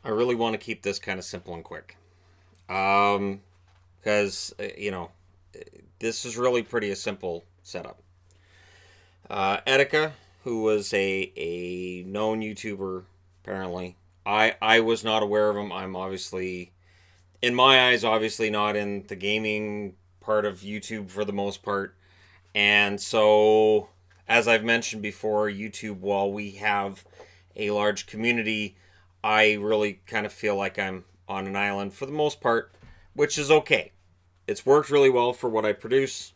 I really want to keep this kind of simple and quick. Because, this is really pretty a simple setup. Etika, who was a known YouTuber, apparently. I was not aware of him. I'm obviously, in my eyes, obviously not in the gaming part of YouTube for the most part. And so, as I've mentioned before, YouTube, while we have a large community, I really kind of feel like I'm on an island for the most part, which is okay. It's worked really well for what I produce.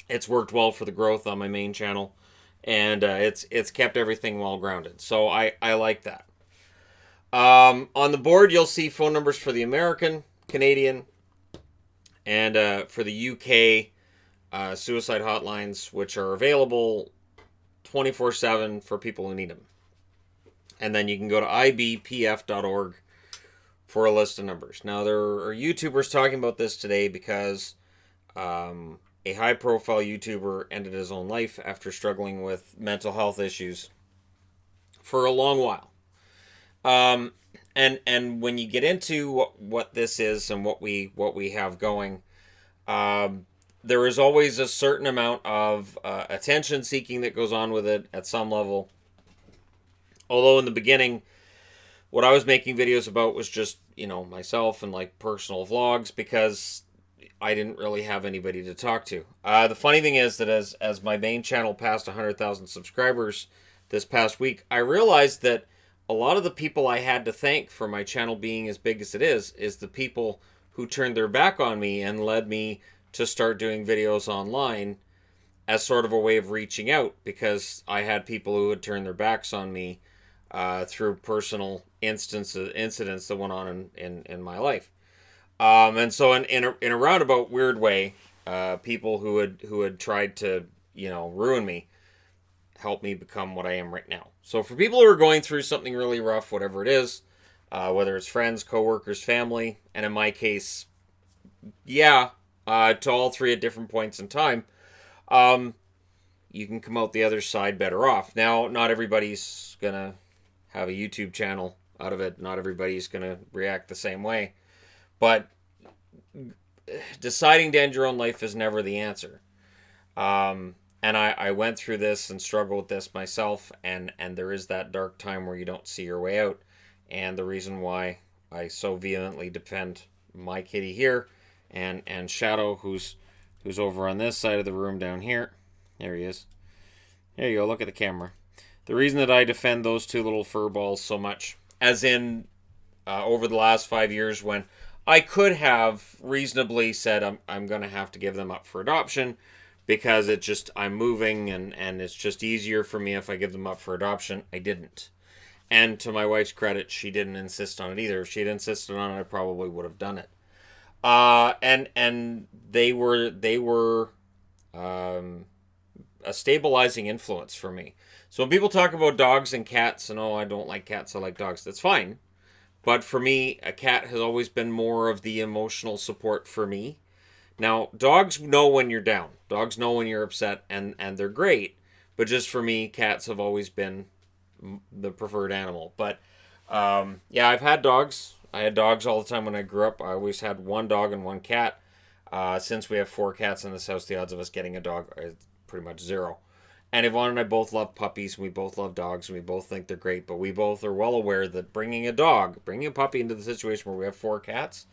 It's worked well for the growth on my main channel, and it's kept everything well grounded. So I like that. On the board, you'll see phone numbers for the American, Canadian, and for the UK suicide hotlines, which are available 24/7 for people who need them. And then you can go to ibpf.org for a list of numbers. Now, there are YouTubers talking about this today because a high profile YouTuber ended his own life after struggling with mental health issues for a long while. And when you get into what this is and what we have going, there is always a certain amount of attention seeking that goes on with it at some level. Although in the beginning, what I was making videos about was just, myself and like personal vlogs because I didn't really have anybody to talk to. The funny thing is that as my main channel passed 100,000 subscribers this past week, I realized that a lot of the people I had to thank for my channel being as big as it is the people who turned their back on me and led me to start doing videos online as sort of a way of reaching out, because I had people who had turned their backs on me through personal incidents that went on in my life. And so in a roundabout weird way, people who had tried to ruin me helped me become what I am right now. So for people who are going through something really rough, whatever it is, whether it's friends, coworkers, family, and in my case, to all three at different points in time, um, you can come out the other side better off. Now, not everybody's gonna have a YouTube channel out of it. Not everybody's gonna react the same way, but deciding to end your own life is never the answer. And I went through this and struggled with this myself, and there is that dark time where you don't see your way out. And the reason why I so vehemently defend my kitty here, and Shadow, who's over on this side of the room down here. There he is. There you go. Look at the camera. The reason that I defend those two little fur balls so much, as in over the last 5 years, when I could have reasonably said I'm going to have to give them up for adoption because I'm moving and it's just easier for me if I give them up for adoption. I didn't. And to my wife's credit, she didn't insist on it either. If she had insisted on it, I probably would have done it. And they were a stabilizing influence for me. So when people talk about dogs and cats, and I don't like cats, I like dogs, that's fine. But for me, a cat has always been more of the emotional support for me. Now, dogs know when you're down. Dogs know when you're upset, and they're great. But just for me, cats have always been the preferred animal. But I've had dogs. I had dogs all the time when I grew up. I always had one dog and one cat. Since we have 4 cats in this house, the odds of us getting a dog are pretty much zero. And Yvonne and I both love puppies, and we both love dogs, and we both think they're great. But we both are well aware that bringing a puppy into the situation where we have 4 cats,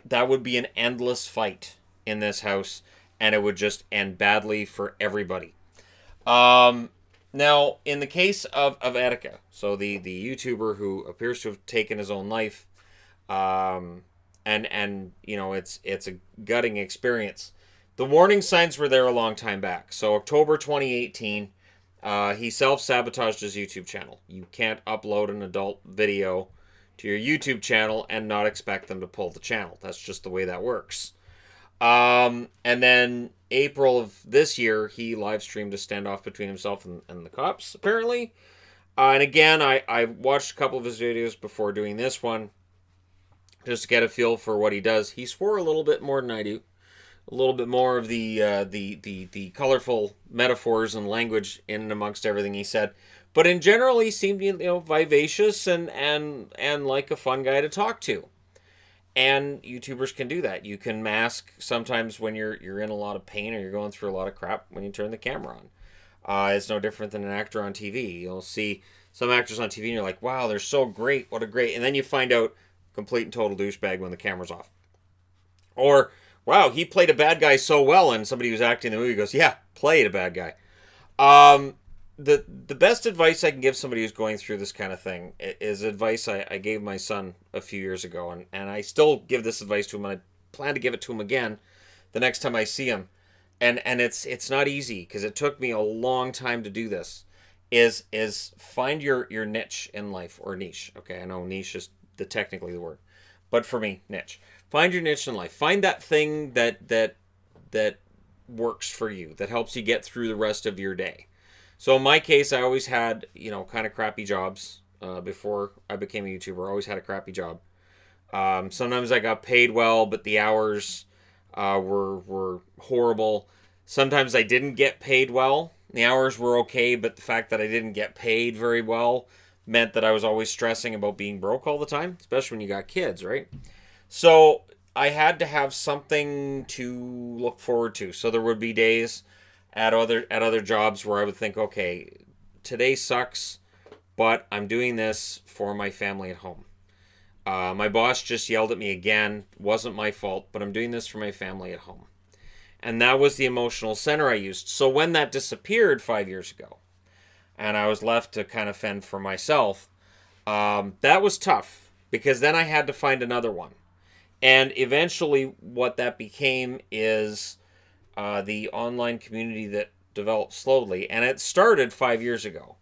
that would be an endless fight in this house, and it would just end badly for everybody. Now, in the case of Etika, so the YouTuber who appears to have taken his own life, and it's a gutting experience. The warning signs were there a long time back. So October 2018, he self-sabotaged his YouTube channel. You can't upload an adult video to your YouTube channel and not expect them to pull the channel. That's just the way that works. And then April of this year, he live streamed a standoff between himself and the cops, apparently. And again, I watched a couple of his videos before doing this one, just to get a feel for what he does. He swore a little bit more than I do. A little bit more of the colorful metaphors and language in and amongst everything he said. But in general, he seemed, vivacious and like a fun guy to talk to. And YouTubers can do that. You can mask sometimes when you're in a lot of pain or you're going through a lot of crap when you turn the camera on. It's no different than an actor on TV. You'll see some actors on TV and you're like, wow, they're so great. What a great. And then you find out complete and total douchebag when the camera's off. Or, wow, he played a bad guy so well, and somebody who's acting in the movie goes, yeah, played a bad guy. Um, the best advice I can give somebody who's going through this kind of thing is advice I gave my son a few years ago, and I still give this advice to him, and I plan to give it to him again the next time I see him. And it's not easy because it took me a long time to do this. Is find your niche in life, or niche. Okay, I know niche is technically the word, but for me, niche. Find your niche in life. Find that thing that works for you, that helps you get through the rest of your day. So in my case, I always had, kind of crappy jobs before I became a YouTuber. I always had a crappy job. Sometimes I got paid well, but the hours were horrible. Sometimes I didn't get paid well. The hours were okay, but the fact that I didn't get paid very well meant that I was always stressing about being broke all the time, especially when you got kids, right? So I had to have something to look forward to. So there would be days at other jobs where I would think, okay, today sucks, but I'm doing this for my family at home. My boss just yelled at me again. Wasn't my fault, but I'm doing this for my family at home. And that was the emotional center I used. So when that disappeared 5 years ago, and I was left to kind of fend for myself, that was tough because then I had to find another one. And eventually, what that became is the online community that developed slowly. And it started 5 years ago.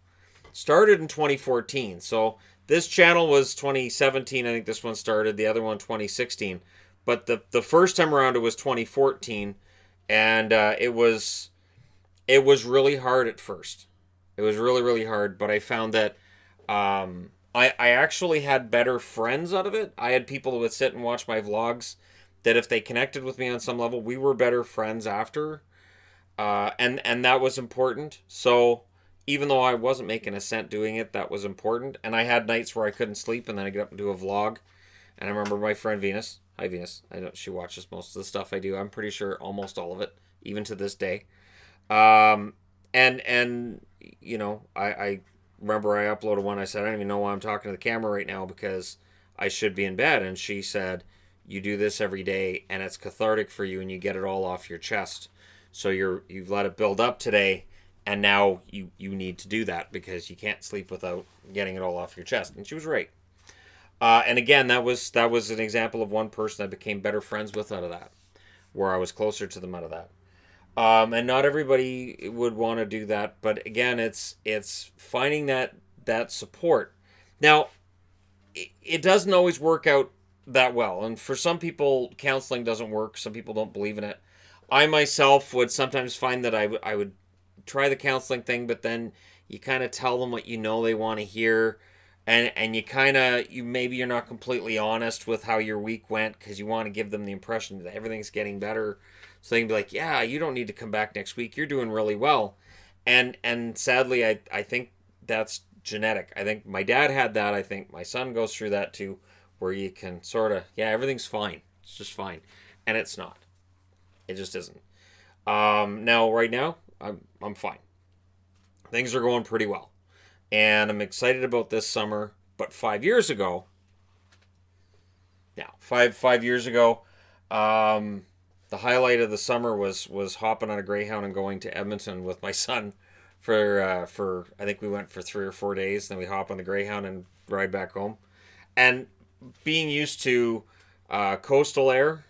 Started in 2014. So this channel was 2017. I think this one started. The other one 2016. But the first time around it was 2014, and it was really hard at first. It was really, really hard. But I found that I actually had better friends out of it. I had people who would sit and watch my vlogs that if they connected with me on some level, we were better friends after. And that was important. So even though I wasn't making a cent doing it, that was important. And I had nights where I couldn't sleep, and then I get up and do a vlog. And I remember my friend Venus. Hi, Venus. I know she watches most of the stuff I do. I'm pretty sure almost all of it, even to this day. And I remember I uploaded one. I said, I don't even know why I'm talking to the camera right now because I should be in bed. And she said, you do this every day and it's cathartic for you and you get it all off your chest. So you've let it build up today, and now you need to do that because you can't sleep without getting it all off your chest. And she was right. And again, that was an example of one person I became better friends with out of that, where I was closer to them out of that. And not everybody would want to do that, but again, it's finding that support. Now, it doesn't always work out that well, and for some people, counseling doesn't work. Some people don't believe in it. I myself would sometimes find that I would try the counseling thing, but then you kind of tell them what they want to hear, and maybe you're not completely honest with how your week went because you want to give them the impression that everything's getting better, so they can be like, yeah, you don't need to come back next week, you're doing really well. And sadly, I think that's genetic. I think my dad had that. I think my son goes through that too, where you can sort of, yeah, everything's fine, it's just fine, and it's not. It just isn't. Now, right now, I'm fine. Things are going pretty well, and I'm excited about this summer. But 5 years ago, now 5 years ago, the highlight of the summer was hopping on a Greyhound and going to Edmonton with my son for I think we went for 3 or 4 days. Then we hop on the Greyhound and ride back home, and being used to coastal air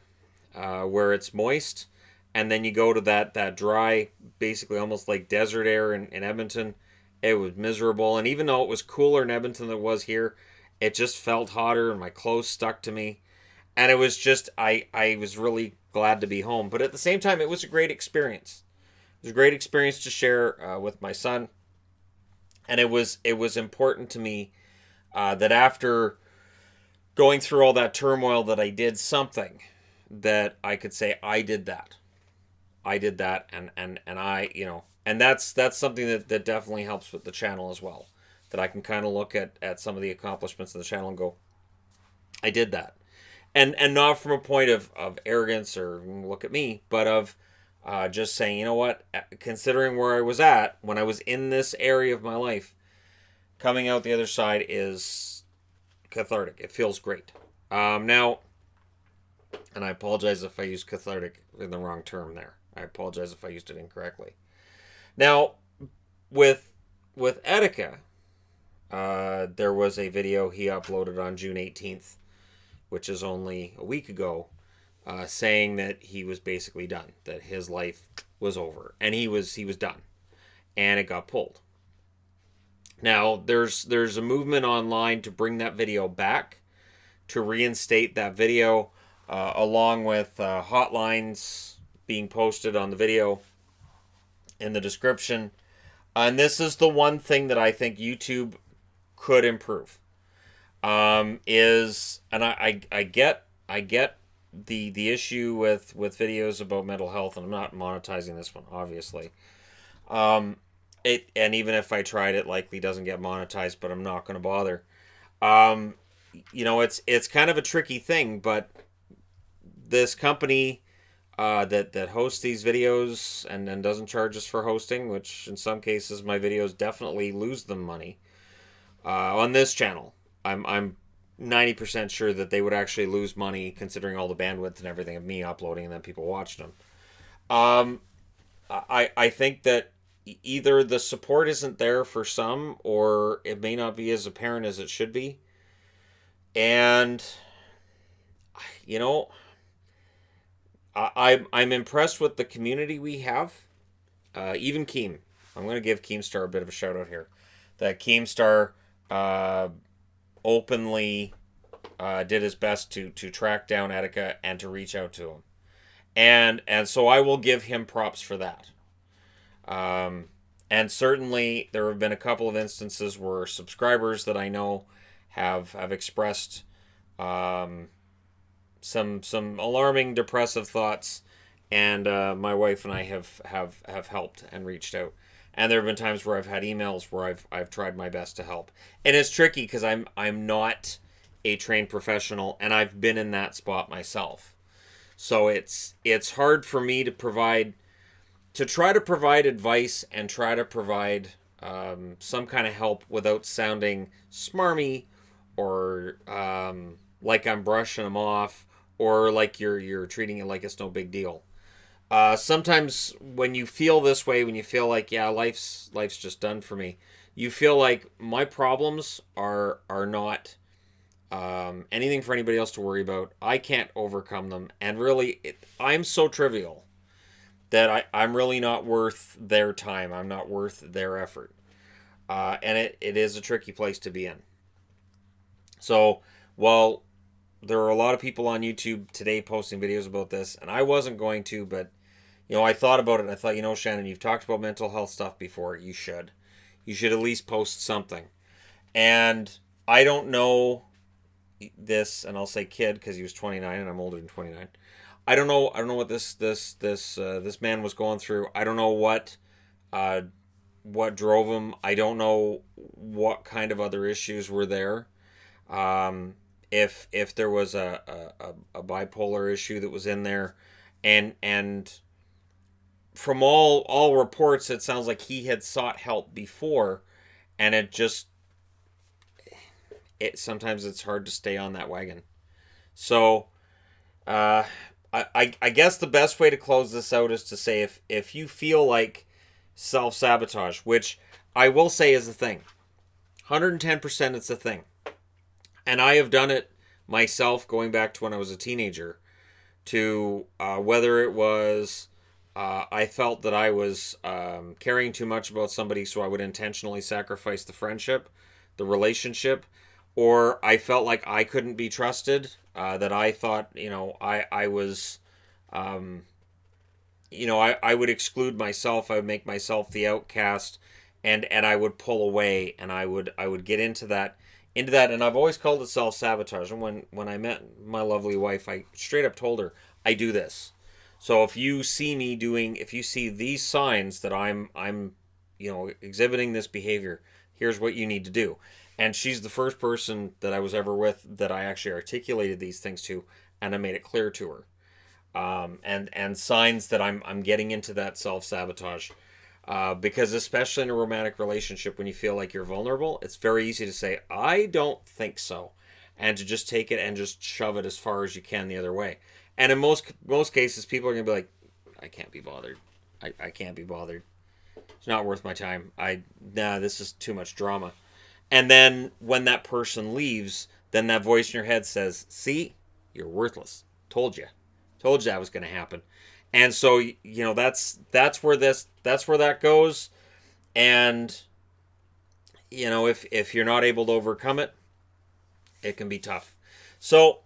where it's moist, and then you go to that dry, basically almost like desert air in Edmonton. It was miserable, and even though it was cooler in Edmonton than it was here, it just felt hotter, and my clothes stuck to me, and it was just I was really glad to be home. But at the same time, it was a great experience. It was a great experience to share with my son, and it was important to me that after going through all that turmoil, that I did something that I could say I did that. I did that, and I, and that's something that definitely helps with the channel as well. that I can kind of look at some of the accomplishments of the channel and go, I did that. And not from a point of arrogance or look at me, but of just saying, you know what, considering where I was at when I was in this area of my life, coming out the other side is cathartic. It feels great. Now, and I apologize if I used cathartic in the wrong term there. I apologize if I used it incorrectly. Now, with Etika, there was a video he uploaded on June 18th, which is only a week ago, saying that he was basically done, that his life was over, and he was done, and it got pulled. Now, there's a movement online to bring that video back, to reinstate that video, along with hotlines being posted on the video in the description. And this is the one thing that I think YouTube could improve. Is, and I get the issue with videos about mental health, and I'm not monetizing this one, obviously. And even if I tried, it likely doesn't get monetized, but I'm not going to bother. It's kind of a tricky thing, but this company that hosts these videos and doesn't charge us for hosting, which in some cases my videos definitely lose them money. On this channel, I'm 90% sure that they would actually lose money considering all the bandwidth and everything of me uploading and then people watching them. I think that either the support isn't there for some, or it may not be as apparent as it should be. And I'm impressed with the community we have. Even Keem, I'm going to give Keemstar a bit of a shout out here. That Keemstar openly did his best to track down Etika and to reach out to him, and so I will give him props for that. And certainly there have been a couple of instances where subscribers that I know have expressed some alarming depressive thoughts, and my wife and I have helped and reached out. And there have been times where I've had emails where I've tried my best to help. And it's tricky because I'm not a trained professional, and I've been in that spot myself. So it's hard for me to try to provide advice and try to provide some kind of help without sounding smarmy or like I'm brushing them off, or like you're treating it like it's no big deal. Sometimes when you feel this way, when you feel like, yeah, life's just done for me, you feel like my problems are not anything for anybody else to worry about. I can't overcome them, and really, I'm so trivial that I'm really not worth their time. I'm not worth their effort, and it is a tricky place to be in. So, while there are a lot of people on YouTube today posting videos about this, and I wasn't going to, but I thought about it, and I thought, Shannon, you've talked about mental health stuff before. You should at least post something. And I don't know this, and I'll say kid because he was 29 and I'm older than 29. I don't know what this man was going through. I don't know what drove him. I don't know what kind of other issues were there. If there was a bipolar issue that was in there, and from all reports, it sounds like he had sought help before, and sometimes it's hard to stay on that wagon. So, I guess the best way to close this out is to say if you feel like self-sabotage, which I will say is a thing, 110% it's a thing. And I have done it myself going back to when I was a teenager, to whether it was I felt that I was caring too much about somebody, so I would intentionally sacrifice the friendship, the relationship, or I felt like I couldn't be trusted, that I thought, I was, I would exclude myself, I would make myself the outcast, and I would pull away, and I would get into that, and I've always called it self-sabotage. And when I met my lovely wife, I straight up told her, I do this. So if you see these signs that I'm exhibiting this behavior, Here's what you need to do. And she's the first person that I was ever with that I actually articulated these things to, and I made it clear to her. And signs that I'm getting into that self sabotage. Because especially in a romantic relationship, when you feel like you're vulnerable, it's very easy to say, I don't think so, and to just take it and just shove it as far as you can the other way. And in most cases, people are gonna be like, I can't be bothered. I can't be bothered. It's not worth my time. This is too much drama. And then when that person leaves, then that voice in your head says, see, you're worthless. Told you. Told you that was going to happen. And so, that's where that goes. And, if you're not able to overcome it, it can be tough. So,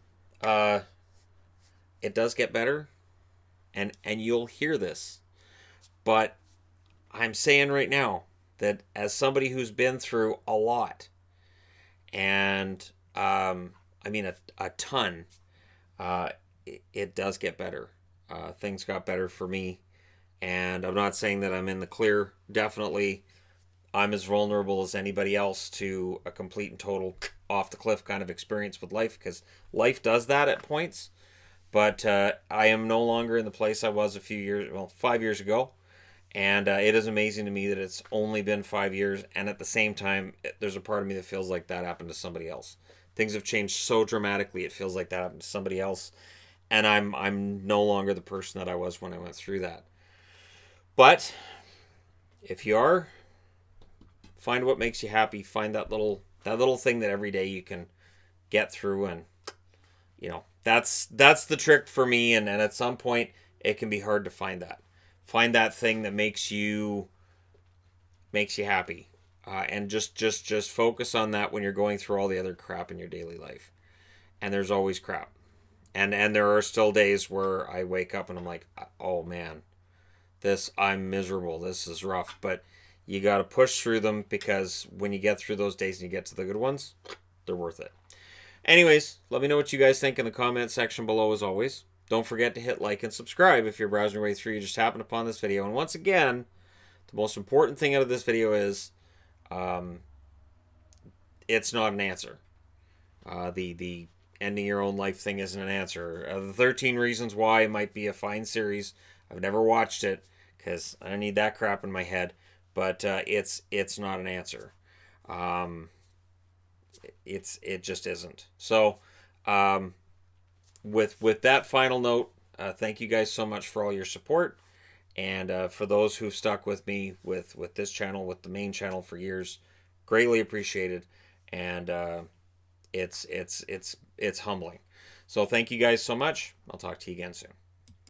it does get better, and you'll hear this. But I'm saying right now that as somebody who's been through a lot, and a ton, it does get better. Things got better for me, and I'm not saying that I'm in the clear. Definitely, I'm as vulnerable as anybody else to a complete and total off the cliff kind of experience with life, because life does that at points. But I am no longer in the place I was 5 years ago. And it is amazing to me that it's only been 5 years. And at the same time, there's a part of me that feels like that happened to somebody else. Things have changed so dramatically. It feels like that happened to somebody else. And I'm no longer the person that I was when I went through that. But if you are, find what makes you happy. Find that little thing that every day you can get through. And, that's the trick for me. And at some point, it can be hard to find that. Find that thing that makes you happy, and just focus on that when you're going through all the other crap in your daily life. And there's always crap, and there are still days where I wake up and I'm like, oh man, I'm miserable. This is rough, but you got to push through them, because when you get through those days and you get to the good ones, they're worth it. Anyways, let me know what you guys think in the comment section below, as always. Don't forget to hit like and subscribe if you're browsing your way through. You just happened upon this video. And once again, the most important thing out of this video is it's not an answer. The ending your own life thing isn't an answer. The 13 Reasons Why might be a fine series. I've never watched it because I don't need that crap in my head. But it's not an answer. It just isn't. So, with that final note, thank you guys so much for all your support, and for those who've stuck with me with this channel, with the main channel for years, greatly appreciated. And it's humbling. So thank you guys so much. I'll talk to you again soon.